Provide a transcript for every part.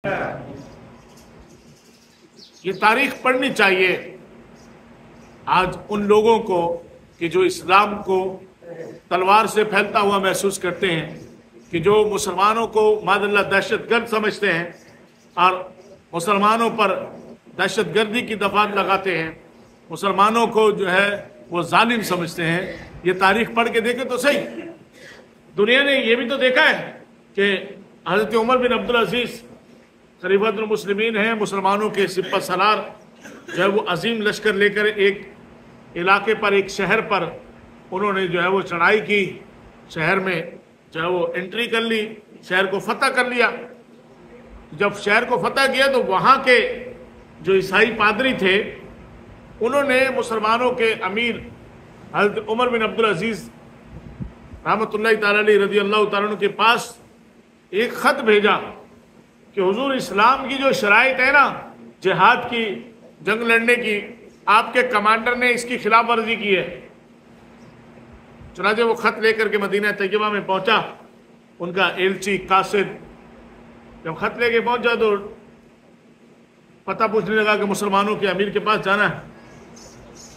ये तारीख पढ़नी चाहिए आज उन लोगों को कि जो इस्लाम को तलवार से फैलता हुआ महसूस करते हैं, कि जो मुसलमानों को मादल्ला दहशतगर्द समझते हैं और मुसलमानों पर दहशतगर्दी की दफात लगाते हैं, मुसलमानों को जो है वो जालिम समझते हैं। ये तारीख पढ़ के देखें तो सही। दुनिया ने ये भी तो देखा है कि हजरत उमर बिन अब्दुल अजीज खलीफतुल मुस्लिमीन हैं, मुसलमानों के सिपह सलार जो है वो अजीम लश्कर लेकर एक इलाके पर, एक शहर पर उन्होंने जो है वो चढ़ाई की, शहर में जो है वो एंट्री कर ली, शहर को फतह कर लिया। जब शहर को फतह किया तो वहाँ के जो ईसाई पादरी थे उन्होंने मुसलमानों के अमीर हजरत उमर बिन अब्दुल अजीज रहमतुल्लाहि ताला अलैहि रज़ियल्लाहु ताला अन्हु के पास एक खत भेजा कि हुजूर इस्लाम की जो शराइत है ना जिहाद की, जंग लड़ने की, आपके कमांडर ने इसकी खिलाफ वर्जी की है। चुनांचे वो खत लेकर के मदीना तैयबा में पहुंचा, उनका एलची कासिद जब खत लेके पहुंचा तो पता पूछने लगा कि मुसलमानों के अमीर के पास जाना है।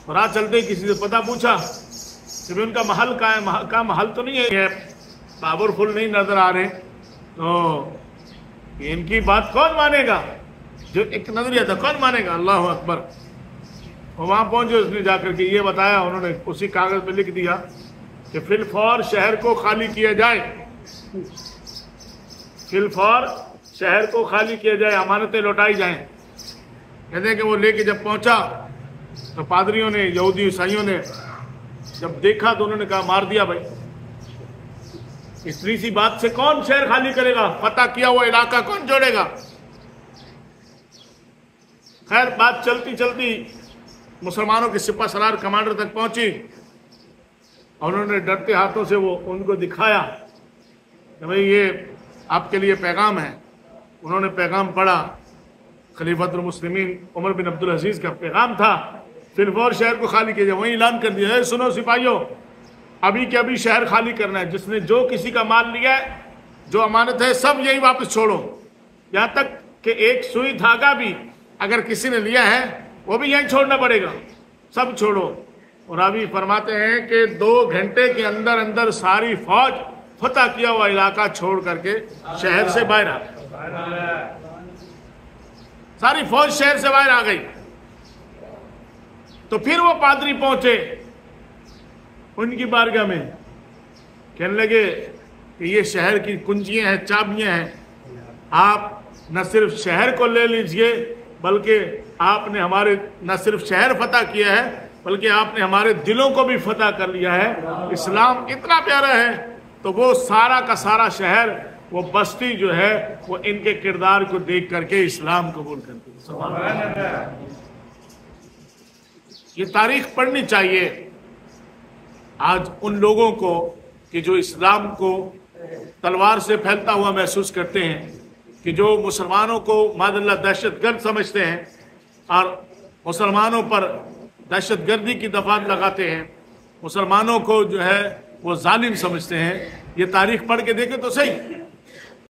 और राह चलते ही किसी से पता पूछा कि भी उनका महल कहाँ है, का महल तो नहीं है, पावरफुल नहीं नजर आ रहे, तो इनकी बात कौन मानेगा? जो एक नजरिया था, कौन मानेगा? अल्लाह अकबर। और वहां पहुंचे, उसने जाकर के ये बताया, उन्होंने उसी कागज पे लिख दिया कि फिलफौर शहर को खाली किया जाए, फिलफौर शहर को खाली किया जाए, अमानतें लौटाई जाएं। कहते हैं कि वो लेके जब पहुंचा तो पादरियों ने, यहूदी ईसाइयों ने जब देखा तो उन्होंने कहा मार दिया भाई, इतनी सी बात से कौन शहर खाली करेगा? फतह किया हुआ इलाका कौन जोड़ेगा? खैर बात चलती चलती मुसलमानों के सिपह सलार कमांडर तक पहुंची और उन्होंने डरते हाथों से वो उनको दिखाया कि भाई ये आपके लिए पैगाम है। उन्होंने पैगाम पढ़ा, खलीफतुल मुस्लिमीन उमर बिन अब्दुल अजीज का पैगाम था, फिलफौर शहर को खाली किया जाए। वहीं ऐलान कर दिया है, सुनो सिपाहियों, अभी के अभी शहर खाली करना है, जिसने जो किसी का माल लिया है, जो अमानत है, सब यही वापस छोड़ो। यहां तक कि एक सुई धागा भी अगर किसी ने लिया है वो भी यहीं छोड़ना पड़ेगा, सब छोड़ो। और अभी फरमाते हैं कि 2 घंटे के अंदर अंदर सारी फौज फतह किया हुआ इलाका छोड़ करके शहर से बाहर आ गई, सारी फौज शहर से बाहर आ गई। तो फिर वो पादरी पहुंचे उनकी बारगाह में, कहने लगे कि ये शहर की कुंजियां हैं, चाबियां हैं, आप न सिर्फ शहर को ले लीजिए बल्कि आपने हमारे न सिर्फ शहर फतह किया है बल्कि आपने हमारे दिलों को भी फतह कर लिया है। इस्लाम इतना प्यारा है। तो वो सारा का सारा शहर, वो बस्ती जो है वो इनके किरदार को देख करके इस्लाम कबूल करती है। ये तारीख पढ़नी चाहिए आज उन लोगों को कि जो इस्लाम को तलवार से फैलता हुआ महसूस करते हैं, कि जो मुसलमानों को मादल्ला दहशतगर्द समझते हैं और मुसलमानों पर दहशतगर्दी की दफात लगाते हैं, मुसलमानों को जो है वो जालिम समझते हैं। ये तारीख पढ़ के देखें तो सही।